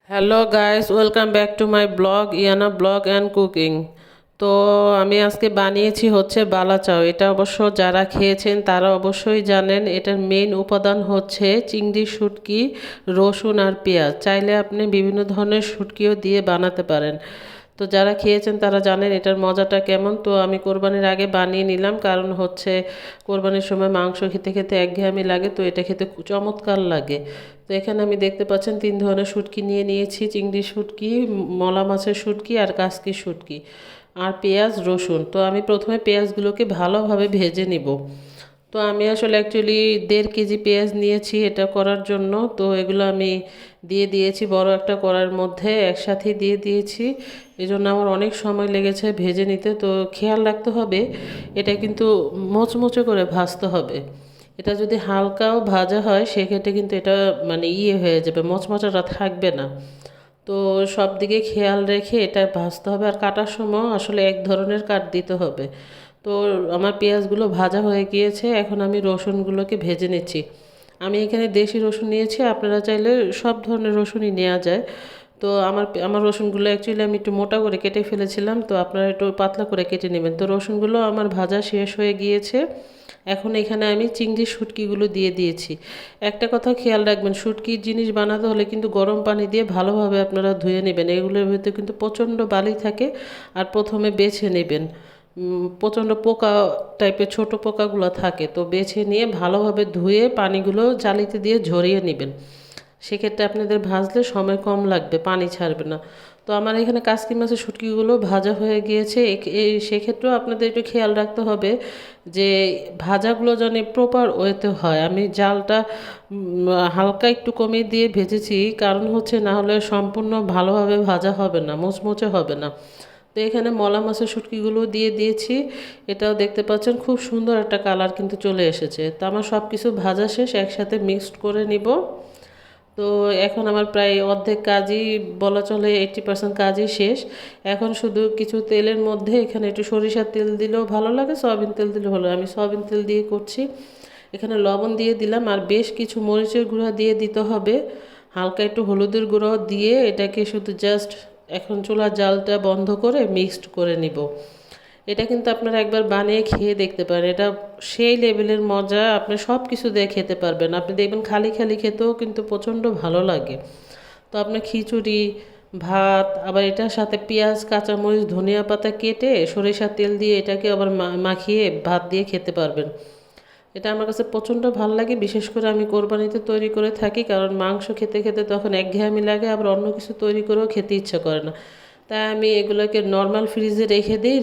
Hello guys, welcome back to my blog Iyana blog and cooking. তো আমি আজকে বানিয়েছি হচ্ছে বালা চাও। এটা অবশ্য যারা খেয়েছেন তারা অবশ্যই জানেন। এটার মেইন উপাদান হচ্ছে চিংড়ি শুটকি, রসুন আর পেঁয়াজ। চাইলে আপনি বিভিন্ন ধরনের শুটকিও দিয়ে বানাতে পারেন। তো যারা খেয়েছেন তারা জানেন এটার মজাটা কেমন। তো আমি কোরবানির আগে বানিয়ে নিলাম, কারণ হচ্ছে কোরবানির সময় মাংস খেতে খেতে একঘেয়েমি লাগে, তো এটা খেতে চমৎকার লাগে। তো এখানে আমি দেখতে পাচ্ছেন 3 ধরনের শুটকি নিয়ে নিয়েছি: চিংড়ি শুটকি, মলা মাছের শুটকি আর কাসকি শুটকি, আর পেঁয়াজ রসুন। তো আমি প্রথমে পেঁয়াজগুলোকে ভালোভাবে ভেজে নিব। তো আমি আসলে অ্যাকচুয়ালি 1.5 কেজি পেঁয়াজ নিয়েছি এটা করার জন্য। তো এগুলো আমি দিয়ে দিয়েছি বড় একটা কড়াইয়ের মধ্যে, একসাথে দিয়ে দিয়েছি। এই জন্য আমার অনেক সময় লেগেছে ভেজে নিতে। তো খেয়াল রাখতে হবে এটা কিন্তু মোচমোচে করে ভাজতে হবে। এটা যদি হালকাও ভাজা হয় সেক্ষেত্রে কিন্তু এটা মানে হয়ে যাবে, মচমচাটা থাকবে না। তো সব দিকে খেয়াল রেখে এটা ভাজতে হবে। আর কাটার সময় আসলে এক ধরনের কাট দিতে হবে। তো আমার পেঁয়াজগুলো ভাজা হয়ে গিয়েছে, এখন আমি রসুনগুলোকে ভেজে নিচ্ছি। আমি এখানে দেশি রসুন নিয়েছি, আপনারা চাইলে সব ধরনের রসুনই নেওয়া যায়। তো আমার রসুনগুলো অ্যাকচুয়ালি আমি একটু মোটা করে কেটে ফেলেছিলাম, তো আপনারা একটু পাতলা করে কেটে নেবেন। তো রসুনগুলো আমার ভাজা শেষ হয়ে গিয়েছে। এখন এখানে আমি চিংড়ি শুটকিগুলো দিয়ে দিয়েছি। একটা কথা খেয়াল রাখবেন, শুটকির জিনিস বানাতে হলে কিন্তু গরম পানি দিয়ে ভালোভাবে আপনারা ধুয়ে নেবেন। এগুলোর ভিতরে কিন্তু প্রচণ্ড বালি থাকে। আর প্রথমে বেছে নেবেন, প্রচণ্ড পোকা টাইপের ছোট পোকাগুলো থাকে, তো বেছে নিয়ে ভালোভাবে ধুয়ে পানিগুলো জালিতে দিয়ে ঝরিয়ে নেবেন। সেক্ষেত্রে আপনাদের ভাজলে সময় কম লাগবে, পানি ছাড়বে না। তো আমার এখানে কাসকি মাছের শুটকিগুলো ভাজা হয়ে গিয়েছে। সেক্ষেত্রেও আপনাদের একটু খেয়াল রাখতে হবে যে ভাজাগুলো যেন প্রপার ওয়েতে হয়। আমি জালটা হালকা একটু কমিয়ে দিয়ে ভেজেছি, কারণ হচ্ছে না হলে সম্পূর্ণ ভালোভাবে ভাজা হবে না, মুচমুচে হবে না। তো এখানে মলা মাছের শুটকিগুলো দিয়ে দিয়েছি। এটাও দেখতে পাচ্ছেন খুব সুন্দর একটা কালার কিন্তু চলে এসেছে। তো আমার সব কিছু ভাজা শেষ, একসাথে মিক্সড করে নিব। তো এখন আমার প্রায় অর্ধেক কাজই বলা চলে, 80% কাজই শেষ। এখন শুধু কিছু তেলের মধ্যে এখানে একটু সরিষার তেল দিলেও ভালো লাগে, সয়াবিন তেল দিলেও ভালো। আমি সয়াবিন তেল দিয়ে করছি। এখানে লবণ দিয়ে দিলাম, আর বেশ কিছু মরিচের গুঁড়া দিয়ে দিতে হবে, হালকা একটু হলুদের গুঁড়াও দিয়ে এটাকে শুধু জাস্ট এখন চুলার জালটা বন্ধ করে মিক্সড করে নিব। এটা কিন্তু আপনারা একবার বানিয়ে খেয়ে দেখতে পারেন, এটা সেই লেভেলের মজা, আপনি সব কিছু দিয়ে খেতে পারবেন। আপনি দেখবেন খালি খালি খেতেও কিন্তু প্রচণ্ড ভালো লাগে। তো আপনার খিচুড়ি, ভাত, আবার এটার সাথে পেঁয়াজ, কাঁচামরিচ, ধনিয়া পাতা কেটে সরিষার তেল দিয়ে এটাকে আবার মাখিয়ে ভাত দিয়ে খেতে পারবেন। এটা আমার কাছে প্রচণ্ড ভালো লাগে। বিশেষ করে আমি কোরবানিতে তৈরি করে থাকি, কারণ মাংস খেতে খেতে তখন একঘেয়েমি লাগে, আবার অন্য কিছু তৈরি করেও খেতে ইচ্ছা করে না। তাই আমি এগুলোকে নর্মাল ফ্রিজে রেখে দিই।